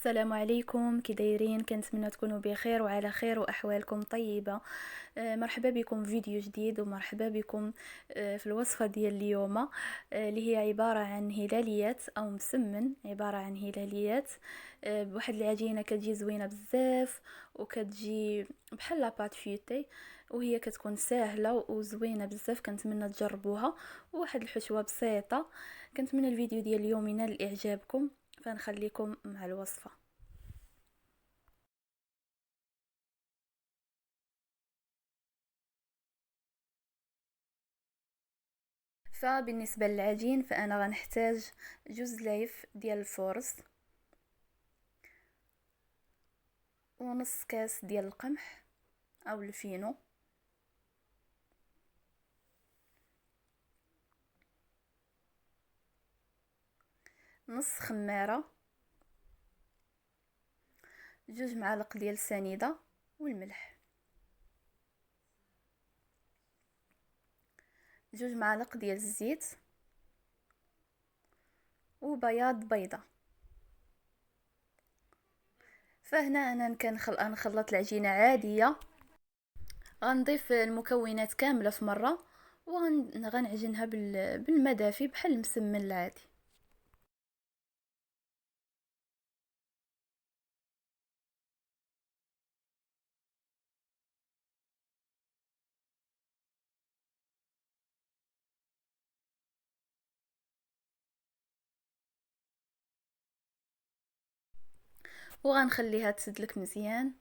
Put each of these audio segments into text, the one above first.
السلام عليكم، كي دايرين؟ كنتمنى تكونوا بخير وعلى خير واحوالكم طيبه. مرحبا بكم في فيديو جديد، ومرحبا بكم في الوصفه ديال اليوم، اللي هي عباره عن هلاليات او مسمن، عباره عن هلاليات بواحد العجينه كتجي زوينه بزاف، وكتجي بحال لاباط فيوتي، وهي كتكون ساهله وزوينه بزاف. كنتمنى تجربوها، وواحد الحشوه بسيطه. كنتمنى الفيديو ديال اليوم ينال اعجابكم، فنخليكم مع الوصفة. فبالنسبة للعجين، فأنا غنحتاج جوز لايف ديال الفورص، ونص كاس ديال القمح أو الفينو، نص خمارة، جوج معالق ديال السنيدة والملح، جوج معالق ديال الزيت، وبياض بيضة. فهنا انا نخلط العجينه عاديه، غنضيف المكونات كامله في مره، وغنعجنها بالماء دافي بحال المسمن العادي. وغنخليها تسدلك مزيان.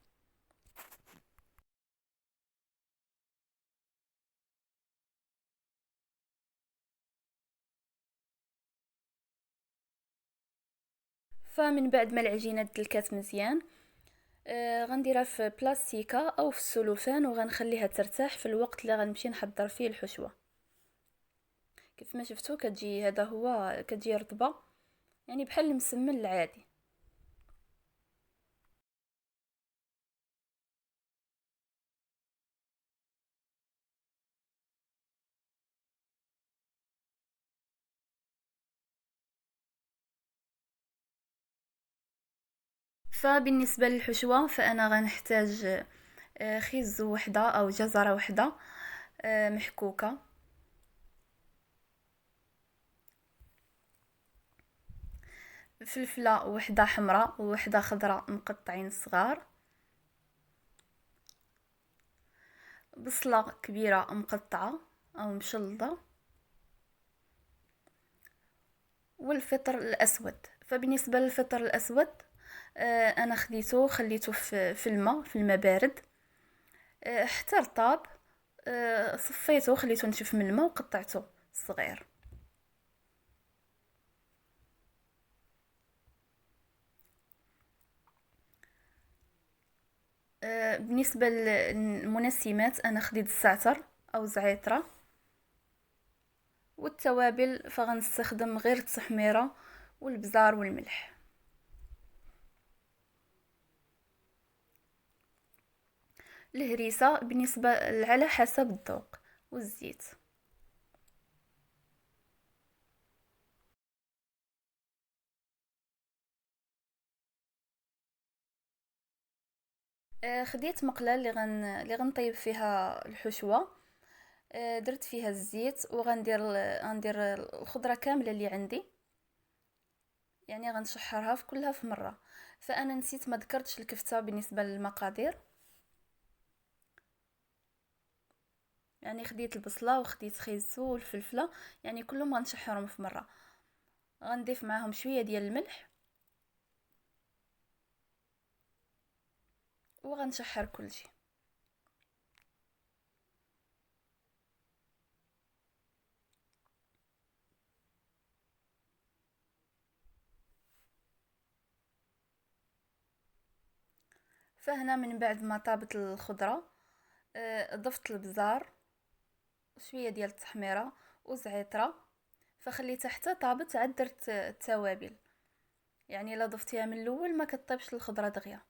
فمن بعد ما العجينه دلكات مزيان، غنديرها في بلاستيكه او في السلوفان، وغنخليها ترتاح في الوقت اللي غنمشي نحضر فيه الحشوه. كيف ما شفتوا كتجي، هذا هو، كتجي رطبه، يعني بحال المسمن العادي. فبالنسبه للحشوه، فانا غنحتاج خيز وحده او جزره وحده محكوكه، فلفله وحده حمراء ووحده خضراء مقطعين صغار، بصله كبيره مقطعه او مشلضه، والفطر الاسود. فبالنسبه للفطر الاسود، انا خليته في الماء، بارد، حتى رطاب. صفيته، خليته نشف من الماء، وقطعته صغير. بالنسبه للمنسمات، انا خديت الزعتر او زعتره. والتوابل، فغنستخدم غير التحميره والبزار والملح. الهريسه بالنسبه على حسب الذوق، والزيت. خديت مقله اللي غنطيب فيها الحشوه. درت فيها الزيت، غندير الخضره كامله اللي عندي، يعني غنشحرها في كلها في مره. فانا نسيت ما ذكرتش الكفته بالنسبه للمقادير. يعني خديت البصله وخديت خيزو والفلفله، يعني كلهم غنشحرهم في مره. غنضيف معاهم شويه ديال الملح، وغنشحر كلشي. فهنا من بعد ما طابت الخضره، ضفت البزار وشويه ديال التحميره وزعتره. فخليتها حتى طابت، عاد درت التوابل. يعني الا ضفتيها من الاول ما كطيبش الخضره دغيا.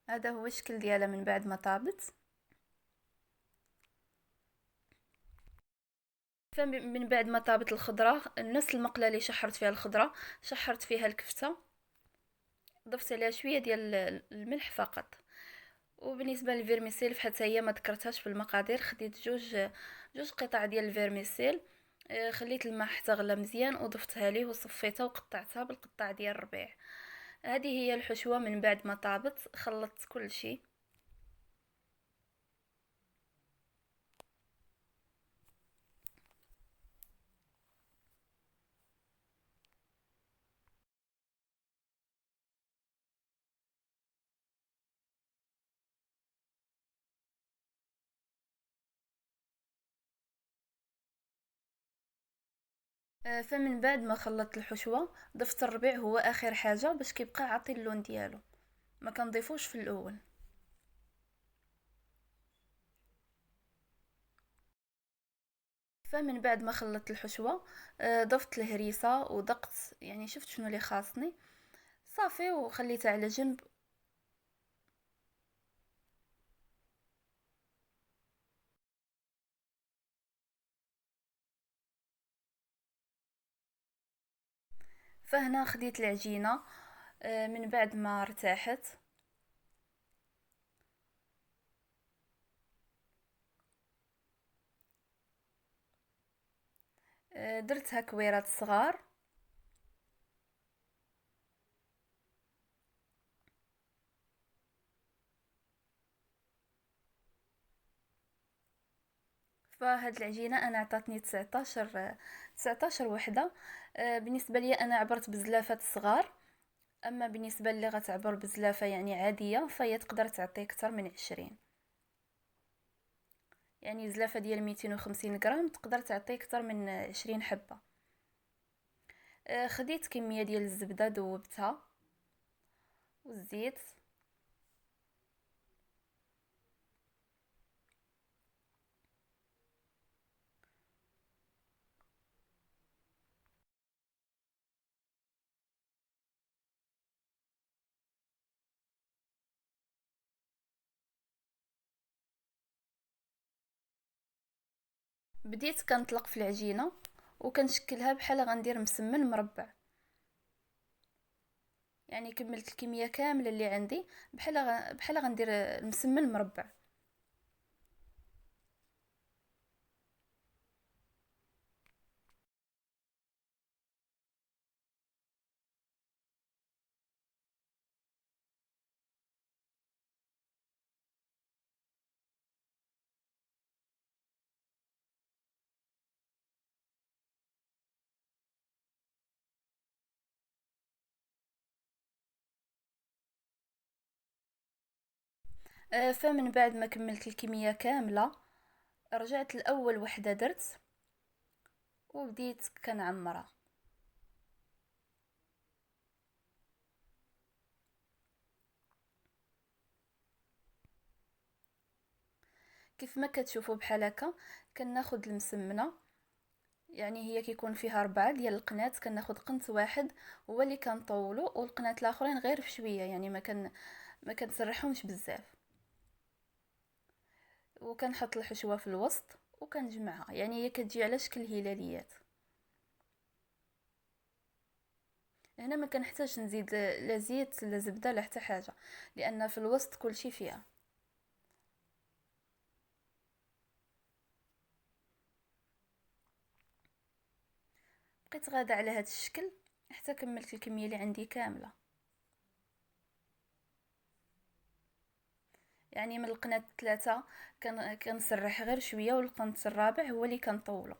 هذا هو الشكل ديالها من بعد ما طابت. فمن بعد ما طابت الخضره، نفس المقله اللي شحرت فيها الخضره شحرت فيها الكفته، ضفت عليها شويه ديال الملح فقط. وبالنسبه للفيرميسيل حتى هي ما ذكرتهاش في المقادير، خديت جوج قطع ديال الفيرميسيل، خليت الماء حتى غلى مزيان وضفتها ليه وصفيتها وقطعتها بالقطع ديال الربيع. هذه هي الحشوه من بعد ما طابت. خلطت كل شيء. فمن بعد ما خلطت الحشوه ضفت الربيع هو اخر حاجه باش كيبقى عاطي اللون ديالو، ما كنضيفوش في الاول. فمن بعد ما خلطت الحشوه ضفت الهريسه ودقت، يعني شفت شنو اللي خاصني صافي وخليتها على جنب. فهنا خديت العجينه من بعد ما ارتاحت، درتها كويرات صغار. فهاد العجينه انا عطاتني 19 وحده. بالنسبه لي انا عبرت بزلافات صغار، اما بالنسبه اللي غتعبر بزلافه يعني عاديه فهي تقدر تعطي اكثر من 20. يعني زلافه ديال 250 غرام تقدر تعطي اكثر من 20 حبه. خديت كميه ديال الزبده ذوبتها والزيت. بديت كنطلق في العجينه وكنشكلها بحال غندير مسمن مربع. يعني كملت الكميه كامله اللي عندي بحال غندير المسمن مربع. فمن بعد ما كملت الكميه كامله رجعت لاول وحده درت وبديت كنعمرها. كيف ما كتشوفوا بحال هكا كناخد المسمنه، يعني هي كيكون فيها 4 ديال القنات، كناخد قنت واحد هو اللي كنطولو والقنات الاخرين غير بشويه، يعني ما كنسرحهمش بزاف. وكنحط الحشوه في الوسط وكنجمعها، يعني هي كتجي على شكل هلاليات. هنا ما كنحتاج نزيد لا زيت لا زبده لا حتى حاجه، لان في الوسط كلشي فيها. بقيت غاده على هذا الشكل حتى كملت الكميه اللي عندي كامله. يعني من القناه الثلاثه كنسرح غير شويه، والقنت الرابع هو اللي كنطولو.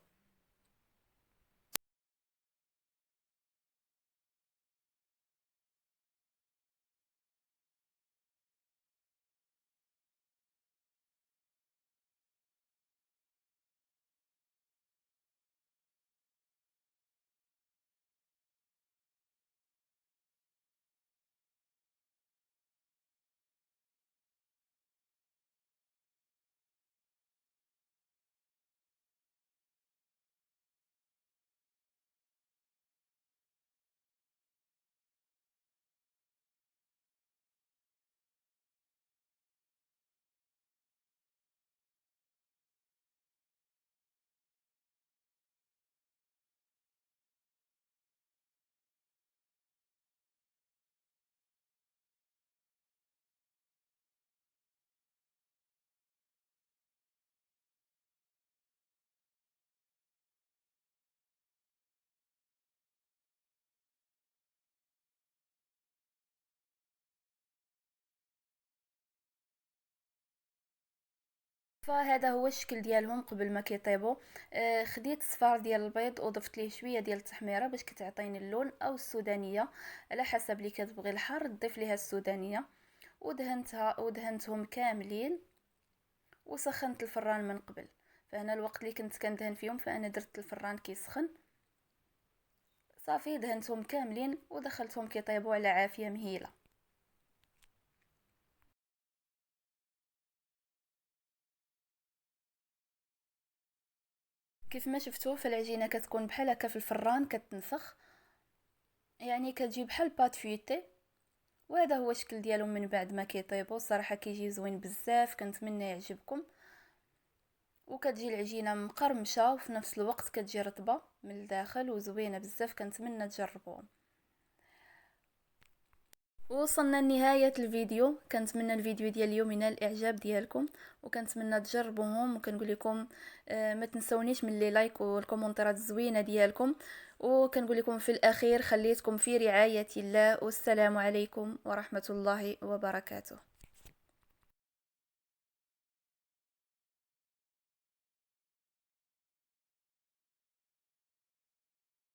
فهذا هو الشكل ديالهم قبل ما كيطيبوا. خديت صفار ديال البيض وضفت ليه شويه ديال التحميره باش كتعطيني اللون، او السودانيه على حسب اللي كتبغي الحار تضيف ليها السودانيه. ودهنتهم كاملين وسخنت الفران من قبل. فهنا الوقت اللي كنت كندهن فيهم فانا درت الفران كيسخن صافي، دهنتهم كاملين ودخلتهم كيطيبوا على عافيه مهيله. كيف ما شفتوا فالعجينه كتكون بحال هكا في الفران كتنفخ، يعني كتجي بحال بات فيوتي. وهذا هو الشكل ديالهم من بعد ما كيطيبوا. الصراحه كيجي زوين بزاف، كنتمنى يعجبكم. وكتجي العجينه مقرمشه وفي نفس الوقت كتجي رطبه من الداخل وزوينه بزاف، كنتمنى تجربوهم. وصلنا لنهاية الفيديو، كنتمنى الفيديو ديال اليوم ينال الاعجاب ديالكم، وكنتمنى تجربوهم. وكنقول لكم ما تنسونيش من لي لايك والكومنتات الزوينه ديالكم. وكنقول لكم في الاخير خليتكم في رعاية الله، والسلام عليكم ورحمة الله وبركاته.